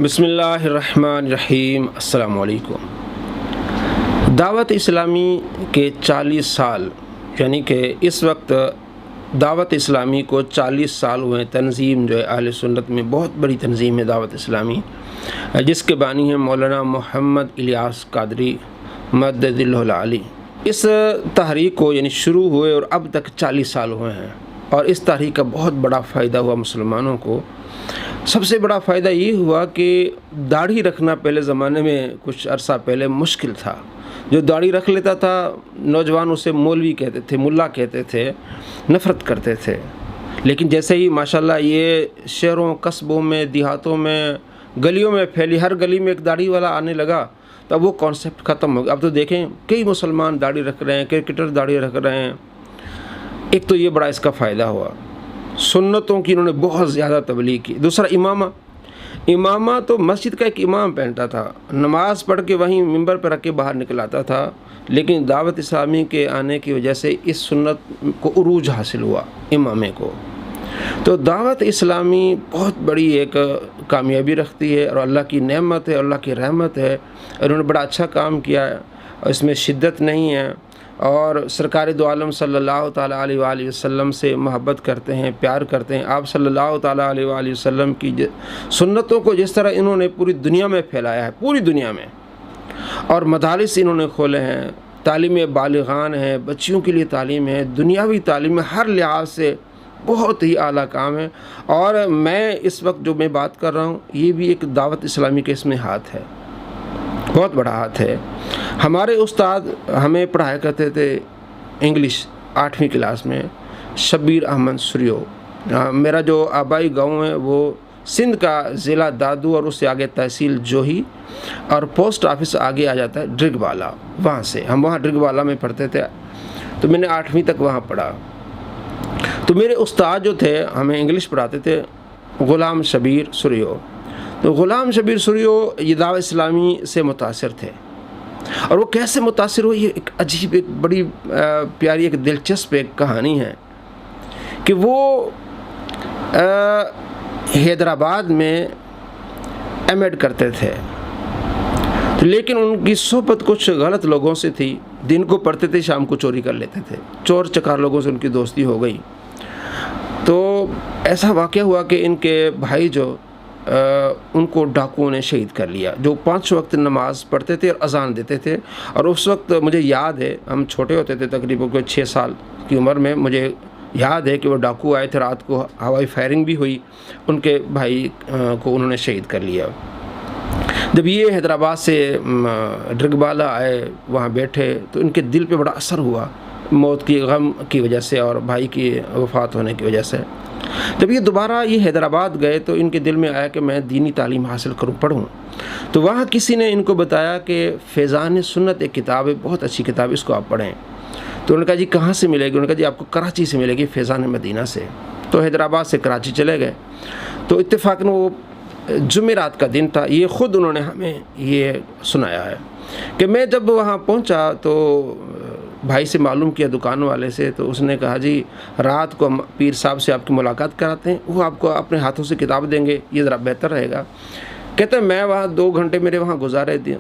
بسم اللہ الرحمن الرحیم۔ السلام علیکم۔ دعوت اسلامی کے 40 سال، یعنی کہ اس وقت دعوت اسلامی کو 40 سال ہوئے۔ تنظیم جو ہے اہل سنت میں بہت بڑی تنظیم ہے دعوت اسلامی، جس کے بانی ہیں مولانا محمد الیاس قادری مدد اللہ العلی۔ اس تحریک کو یعنی شروع ہوئے اور اب تک 40 سال ہوئے ہیں، اور اس تحریک کا بہت بڑا فائدہ ہوا مسلمانوں کو۔ سب سے بڑا فائدہ یہ ہوا کہ داڑھی رکھنا پہلے زمانے میں کچھ عرصہ پہلے مشکل تھا۔ جو داڑھی رکھ لیتا تھا نوجوان اسے مولوی کہتے تھے، ملا کہتے تھے، نفرت کرتے تھے۔ لیکن جیسے ہی ماشاءاللہ یہ شہروں قصبوں میں دیہاتوں میں گلیوں میں پھیلی، ہر گلی میں ایک داڑھی والا آنے لگا، تب وہ کانسیپٹ ختم ہو گیا۔ اب تو دیکھیں کئی مسلمان داڑھی رکھ رہے ہیں، کرکٹر داڑھی رکھ رہے ہیں۔ ایک تو یہ بڑا اس کا فائدہ ہوا، سنتوں کی انہوں نے بہت زیادہ تبلیغ کی۔ دوسرا امامہ تو مسجد کا ایک امام پہنتا تھا، نماز پڑھ کے وہیں ممبر پر رکھ کے باہر نکل آتا تھا، لیکن دعوت اسلامی کے آنے کی وجہ سے اس سنت کو عروج حاصل ہوا امامے کو۔ تو دعوت اسلامی بہت بڑی ایک کامیابی رکھتی ہے، اور اللہ کی نعمت ہے، اللہ کی رحمت ہے۔ انہوں نے بڑا اچھا کام کیا ہے، اور اس میں شدت نہیں ہے، اور سرکار دو عالم صلی اللہ تعالیٰ علیہ وآلہ وسلم سے محبت کرتے ہیں، پیار کرتے ہیں۔ آپ صلی اللہ تعالیٰ علیہ وآلہ وسلم کی سنتوں کو جس طرح انہوں نے پوری دنیا میں پھیلایا ہے، پوری دنیا میں، اور مدارس انہوں نے کھولے ہیں، تعلیم بالغان ہے، بچیوں کے لیے تعلیم ہے، دنیاوی تعلیم ہے، ہر لحاظ سے بہت ہی اعلیٰ کام ہے۔ اور میں اس وقت جو میں بات کر رہا ہوں، یہ بھی ایک دعوت اسلامی کے اس میں ہاتھ ہے، بہت بڑا ہاتھ ہے۔ ہمارے استاد ہمیں پڑھایا کرتے تھے انگلش 8ویں کلاس میں، شبیر احمد سریو۔ میرا جو آبائی گاؤں ہے وہ سندھ کا ضلع دادو، اور اس سے آگے تحصیل جوہی، اور پوسٹ آفس آگے آ جاتا ہے ڈرگ والا۔ وہاں سے ہم وہاں ڈرگ والا میں پڑھتے تھے، تو میں نے 8ویں تک وہاں پڑھا۔ تو میرے استاد جو تھے ہمیں انگلش پڑھاتے تھے، غلام شبیر سریو۔ تو غلام شبیر سریو یہ دعوت اسلامی سے متاثر تھے، اور وہ کیسے متاثر ہوئے، یہ ایک عجیب، ایک بڑی پیاری، ایک دلچسپ ایک کہانی ہے کہ وہ حیدرآباد میں ایم ایڈ کرتے تھے، لیکن ان کی صحبت کچھ غلط لوگوں سے تھی۔ دن کو پڑھتے تھے، شام کو چوری کر لیتے تھے، چور چکار لوگوں سے ان کی دوستی ہو گئی۔ تو ایسا واقعہ ہوا کہ ان کے بھائی جو ان کو ڈاکوؤں نے شہید کر لیا، جو 5 وقت نماز پڑھتے تھے اور اذان دیتے تھے۔ اور اس وقت مجھے یاد ہے، ہم چھوٹے ہوتے تھے، تقریباً کوئی 6 سال کی عمر میں، مجھے یاد ہے کہ وہ ڈاکو آئے تھے، رات کو ہوائی فائرنگ بھی ہوئی، ان کے بھائی کو انہوں نے شہید کر لیا۔ جب یہ حیدرآباد سے ڈرگ والا آئے، وہاں بیٹھے، تو ان کے دل پہ بڑا اثر ہوا موت کی غم کی وجہ سے اور بھائی کی وفات ہونے کی وجہ سے۔ جب یہ دوبارہ یہ حیدرآباد گئے تو ان کے دل میں آیا کہ میں دینی تعلیم حاصل کروں، پڑھوں۔ تو وہاں کسی نے ان کو بتایا کہ فیضان سنت ایک کتاب ہے، بہت اچھی کتاب ہے، اس کو آپ پڑھیں۔ تو انہوں نے کہا جی کہاں سے ملے گی؟ انہوں نے کہا جی آپ کو کراچی سے ملے گی، فیضان مدینہ سے۔ تو حیدرآباد سے کراچی چلے گئے۔ تو اتفاقاً وہ جمعرات کا دن تھا، یہ خود انہوں نے ہمیں یہ سنایا ہے کہ میں جب وہاں پہنچا تو بھائی سے معلوم کیا، دکان والے سے، تو اس نے کہا جی رات کو ہم پیر صاحب سے آپ کی ملاقات کراتے ہیں، وہ آپ کو اپنے ہاتھوں سے کتاب دیں گے، یہ ذرا بہتر رہے گا۔ کہتے ہیں میں وہاں 2 گھنٹے میرے وہاں گزارے دیا۔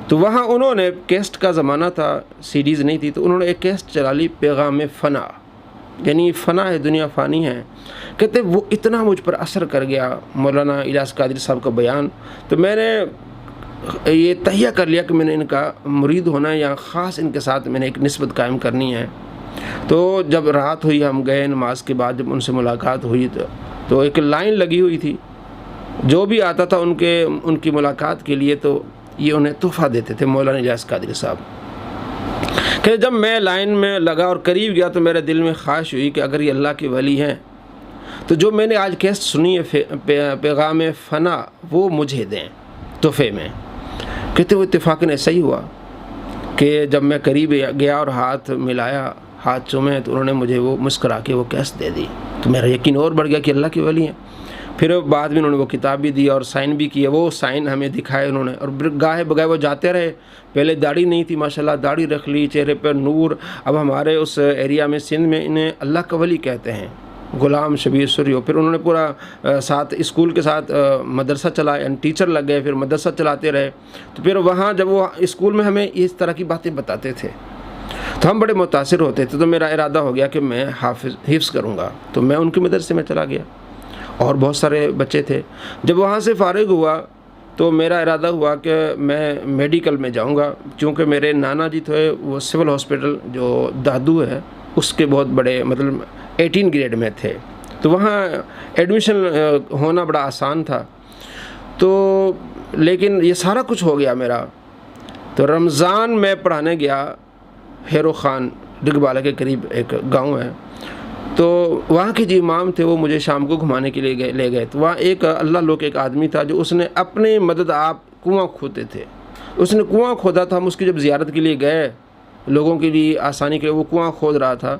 تو وہاں انہوں نے، کیسٹ کا زمانہ تھا، سیڈیز نہیں تھی، تو انہوں نے ایک کیسٹ چلا لی، پیغام فنا، یعنی فنا ہے، دنیا فانی ہے۔ کہتے وہ اتنا مجھ پر اثر کر گیا مولانا الیاس قادری صاحب کا بیان، تو میں نے یہ تہیہ کر لیا کہ میں نے ان کا مرید ہونا ہے، یا خاص ان کے ساتھ میں نے ایک نسبت قائم کرنی ہے۔ تو جب رات ہوئی، ہم گئے نماز کے بعد، جب ان سے ملاقات ہوئی تو ایک لائن لگی ہوئی تھی، جو بھی آتا تھا ان کی ملاقات کے لیے تو یہ انہیں تحفہ دیتے تھے مولانا الیاس قادری صاحب۔ کہ جب میں لائن میں لگا اور قریب گیا تو میرے دل میں خواہش ہوئی کہ اگر یہ اللہ کے ولی ہیں تو جو میں نے آج کیسٹ سنی ہے پیغام فنا، وہ مجھے دیں تحفے میں۔ کہتے وہ اتفاقاً ایسا ہی ہوا کہ جب میں قریب گیا اور ہاتھ ملایا، ہاتھ چومے، تو انہوں نے مجھے وہ مسکرا کے وہ کیسٹ دے دی، تو میرا یقین اور بڑھ گیا کہ اللہ کے ولی ہیں۔ پھر بعد میں انہوں نے وہ کتاب بھی دی اور سائن بھی کیا، وہ سائن ہمیں دکھائے انہوں نے، اور گاہے بگاہے وہ جاتے رہے۔ پہلے داڑھی نہیں تھی، ماشاءاللہ داڑھی رکھ لی، چہرے پر نور۔ اب ہمارے اس ایریا میں، سندھ میں، انہیں اللہ کا ولی کہتے ہیں، غلام شبیر سریو، پھر انہوں نے پورا ساتھ اسکول کے ساتھ مدرسہ چلایا، یعنی ٹیچر لگ گئے، پھر مدرسہ چلاتے رہے. تو پھر وہاں جب وہ اسکول میں ہمیں اس طرح کی باتیں بتاتے تھے تو ہم بڑے متاثر ہوتے تھے. تو میرا ارادہ ہو گیا کہ میں حفظ کروں گا. تو میں ان کے مدرسے میں چلا گیا اور بہت سارے بچے تھے. جب وہاں سے فارغ ہوا تو میرا ارادہ ہوا کہ میں میڈیکل میں جاؤں گا، کیونکہ میرے نانا جی تھے وہ سول ہاسپٹل جو دادو ہے اس کے بہت بڑے مطلب 18 گریڈ میں تھے. تو وہاں ایڈمیشن ہونا بڑا آسان تھا. تو لیکن یہ سارا کچھ ہو گیا میرا. تو رمضان میں پڑھانے گیا ہیرو خان ڈگبالہ کے قریب ایک گاؤں ہے. تو وہاں کے جو امام تھے وہ مجھے شام کو گھمانے کے لیے لے گئے. تو وہاں ایک اللہ لوگ ایک آدمی تھا جو اس نے اپنی مدد آپ کنواں کھودتے تھے. اس نے کنواں کھودا تھا. ہم اس کی جب زیارت کے لیے گئے لوگوں کے لیے آسانی کے لیے، وہ کنواں کھود رہا تھا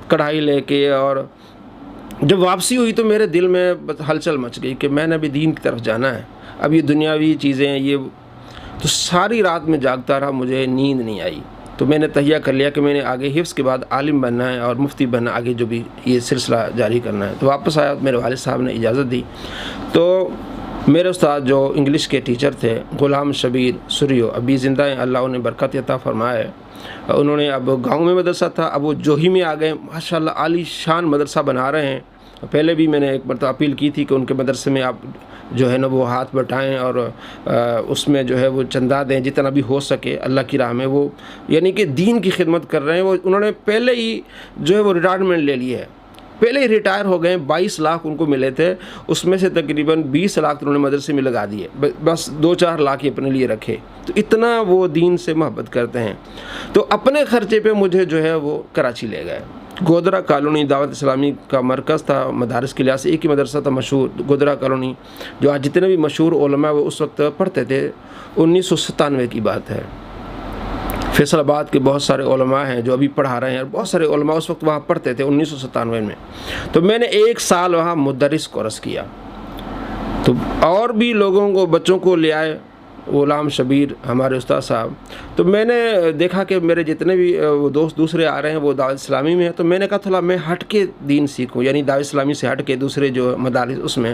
کڑھائی لے کے. اور جب واپسی ہوئی تو میرے دل میں ہلچل مچ گئی کہ میں نے ابھی دین کی طرف جانا ہے. اب یہ دنیاوی چیزیں یہ تو ساری رات میں جاگتا رہا، مجھے نیند نہیں آئی. تو میں نے تہیہ کر لیا کہ میں نے آگے حفظ کے بعد عالم بننا ہے اور مفتی بننا، آگے جو بھی یہ سلسلہ جاری کرنا ہے. تو واپس آیا، میرے والد صاحب نے اجازت دی. تو میرے استاد جو انگلش کے ٹیچر تھے غلام شبیر سریو، ابھی زندہ ہیں، اللہ انہیں برکت عطا فرمائے. انہوں نے اب گاؤں میں مدرسہ تھا، اب وہ جوہی میں آ گئے. ماشاءاللہ عالی شان مدرسہ بنا رہے ہیں. پہلے بھی میں نے ایک مرتبہ اپیل کی تھی کہ ان کے مدرسے میں آپ جو ہے نا وہ ہاتھ بٹائیں اور اس میں جو ہے وہ چندہ دیں جتنا بھی ہو سکے اللہ کی راہ میں. وہ یعنی کہ دین کی خدمت کر رہے ہیں. وہ انہوں نے پہلے ہی جو ہے وہ ریٹائرمنٹ لے لی ہے، پہلے ہی ریٹائر ہو گئے. 22 لاکھ ان کو ملے تھے، اس میں سے تقریباً 20 لاکھ انہوں نے مدرسے میں لگا دیے، بس 2-4 لاکھ ہی اپنے لیے رکھے. تو اتنا وہ دین سے محبت کرتے ہیں. تو اپنے خرچے پہ مجھے جو ہے وہ کراچی لے گئے. گودرا کالونی دعوت اسلامی کا مرکز تھا. مدارس کے لحاظ سے ایک ہی مدرسہ تھا مشہور گودرا کالونی، جو آج جتنے بھی مشہور علماء وہ اس وقت پڑھتے تھے. 1997 کی بات ہے. فیصل آباد کے بہت سارے علماء ہیں جو ابھی پڑھا رہے ہیں، اور بہت سارے علماء اس وقت وہاں پڑھتے تھے 1997 میں. تو میں نے 1 سال وہاں مدرس کورس کیا. تو اور بھی لوگوں کو بچوں کو لے آئے، غلام شبیر ہمارے استاد صاحب. تو میں نے دیکھا کہ میرے جتنے بھی وہ دوست دوسرے آ رہے ہیں وہ دعوت اسلامی میں ہیں. تو میں نے کہا تھوڑا میں ہٹ کے دین سیکھوں، یعنی دعوت اسلامی سے ہٹ کے دوسرے جو مدارس اس میں.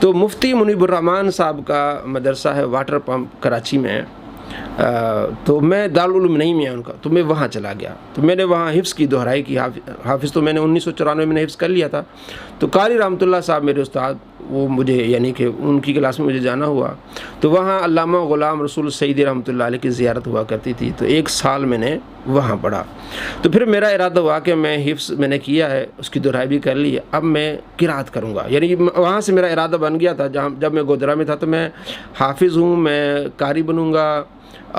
تو مفتی منیب الرحمان صاحب کا مدرسہ ہے واٹر پمپ کراچی میں. تو میں دارالعلوم نہیں میں ان کا، تو میں وہاں چلا گیا. تو میں نے وہاں حفظ کی دہرائی کی. حافظ تو میں نے 1994 میں نے حفظ کر لیا تھا. تو قاری رحمۃ اللہ صاحب میرے استاد، وہ مجھے یعنی کہ ان کی کلاس میں مجھے جانا ہوا. تو وہاں علامہ غلام رسول سعیدی رحمۃ اللہ علیہ کی زیارت ہوا کرتی تھی. تو 1 سال میں نے وہاں پڑھا. تو پھر میرا ارادہ ہوا کہ میں حفظ میں نے کیا ہے، اس کی دہرائی بھی کر لی ہے، اب میں قرات کروں گا. یعنی وہاں سے میرا ارادہ بن گیا تھا. جب میں گودرا میں تھا تو میں حافظ ہوں، میں قاری بنوں گا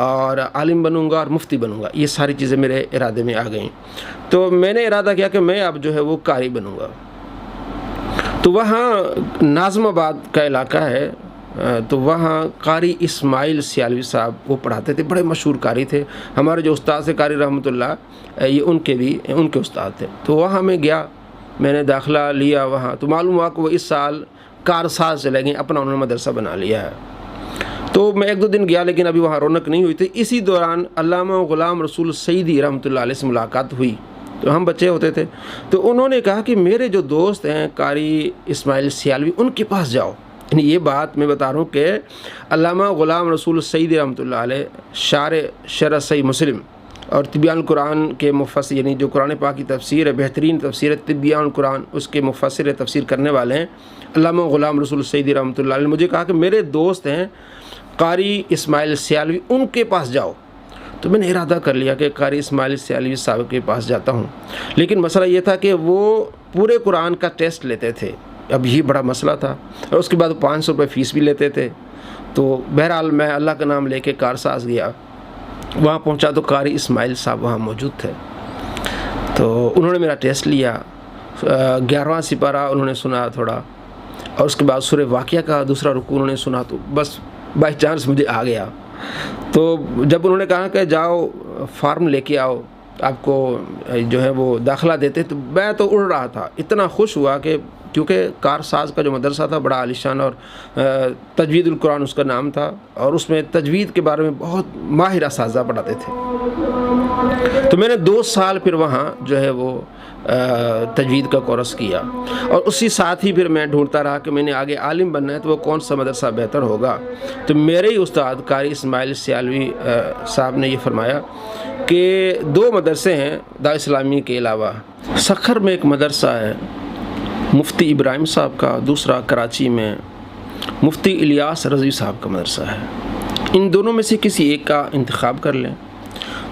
اور عالم بنوں گا اور مفتی بنوں گا. یہ ساری چیزیں میرے ارادے میں آ گئیں. تو میں نے ارادہ کیا کہ میں اب جو ہے وہ قاری بنوں گا. تو وہاں ناظم آباد کا علاقہ ہے. تو وہاں قاری اسماعیل سیالوی صاحب وہ پڑھاتے تھے، بڑے مشہور قاری تھے. ہمارے جو استاد سے قاری رحمۃ اللہ، یہ ان کے استاد تھے. تو وہاں میں گیا، میں نے داخلہ لیا وہاں. تو معلوم ہوا کہ وہ اس سال کارساز چلے گئے، اپنا انہوں نے مدرسہ بنا لیا ہے. تو میں 1-2 دن گیا لیکن ابھی وہاں رونق نہیں ہوئی تھی. اسی دوران علامہ غلام رسول سعیدی رحمۃ اللہ علیہ سے ملاقات ہوئی. تو ہم بچے ہوتے تھے. تو انہوں نے کہا کہ میرے جو دوست ہیں قاری اسماعیل سیالوی ان کے پاس جاؤ. یعنی یہ بات میں بتا رہا ہوں کہ علامہ غلام رسول سعیدی رحمۃ اللہ علیہ شرح صحیح مسلم اور طبیان القرآن کے مفسر، یعنی جو قرآن پاک کی تفسیر ہے، بہترین تفسیر ہے طبیان القرآن، اس کے مفسر تفسیر کرنے والے ہیں علامہ غلام رسول سعیدی رحمۃ اللہ علیہ. مجھے کہا کہ میرے دوست ہیں قاری اسماعیل سیالوی، ان کے پاس جاؤ. تو میں نے ارادہ کر لیا کہ قاری اسماعیل سیالوی صاحب کے پاس جاتا ہوں. لیکن مسئلہ یہ تھا کہ وہ پورے قرآن کا ٹیسٹ لیتے تھے. اب یہ بڑا مسئلہ تھا. اور اس کے بعد 500 روپے فیس بھی لیتے تھے. تو بہرحال میں اللہ کا نام لے کے کارساز گیا. وہاں پہنچا تو قاری اسماعیل صاحب وہاں موجود تھے. تو انہوں نے میرا ٹیسٹ لیا. 11واں سپارہ انہوں نے سنا تھوڑا، اور اس کے بعد سورہ واقعہ کا دوسرا رکوع انہوں نے سنا. تو بس بائی چانس مجھے آ گیا. تو جب انہوں نے کہا کہ جاؤ فارم لے کے آؤ، آپ کو جو ہے وہ داخلہ دیتے، تو میں تو اڑ رہا تھا. اتنا خوش ہوا کہ کیونکہ کارساز کا جو مدرسہ تھا بڑا عالیشان، اور تجوید القرآن اس کا نام تھا، اور اس میں تجوید کے بارے میں بہت ماہر اساتذہ پڑھاتے تھے. تو میں نے 2 سال پھر وہاں جو ہے وہ تجوید کا کورس کیا، اور اسی ساتھ ہی پھر میں ڈھونڈتا رہا کہ میں نے آگے عالم بننا ہے تو وہ کون سا مدرسہ بہتر ہوگا۔ تو میرے ہی استاد قاری اسماعیل سیالوی صاحب نے یہ فرمایا کہ 2 مدرسے ہیں دعوت اسلامی کے علاوہ، سکھر میں ایک مدرسہ ہے مفتی ابراہیم صاحب کا، دوسرا کراچی میں مفتی الیاس رضوی صاحب کا مدرسہ ہے، ان دونوں میں سے کسی ایک کا انتخاب کر لیں۔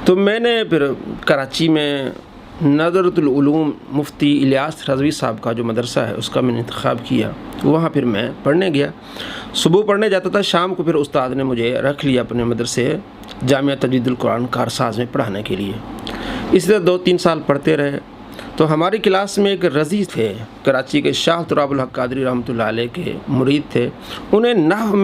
تو میں نے پھر کراچی میں نظرۃ العلوم مفتی الیاس رضوی صاحب کا جو مدرسہ ہے اس کا میں نے انتخاب کیا، وہاں پھر میں پڑھنے گیا، صبح پڑھنے جاتا تھا، شام کو پھر استاد نے مجھے رکھ لیا اپنے مدرسے جامعہ تجوید القرآن کارساز میں پڑھانے کے لیے۔ اس طرح 2-3 سال پڑھتے رہے۔ تو ہماری کلاس میں ایک رضی تھے، کراچی کے شاہ تراب الحق قادری رحمۃ اللہ علیہ کے مرید تھے، انہیں نحو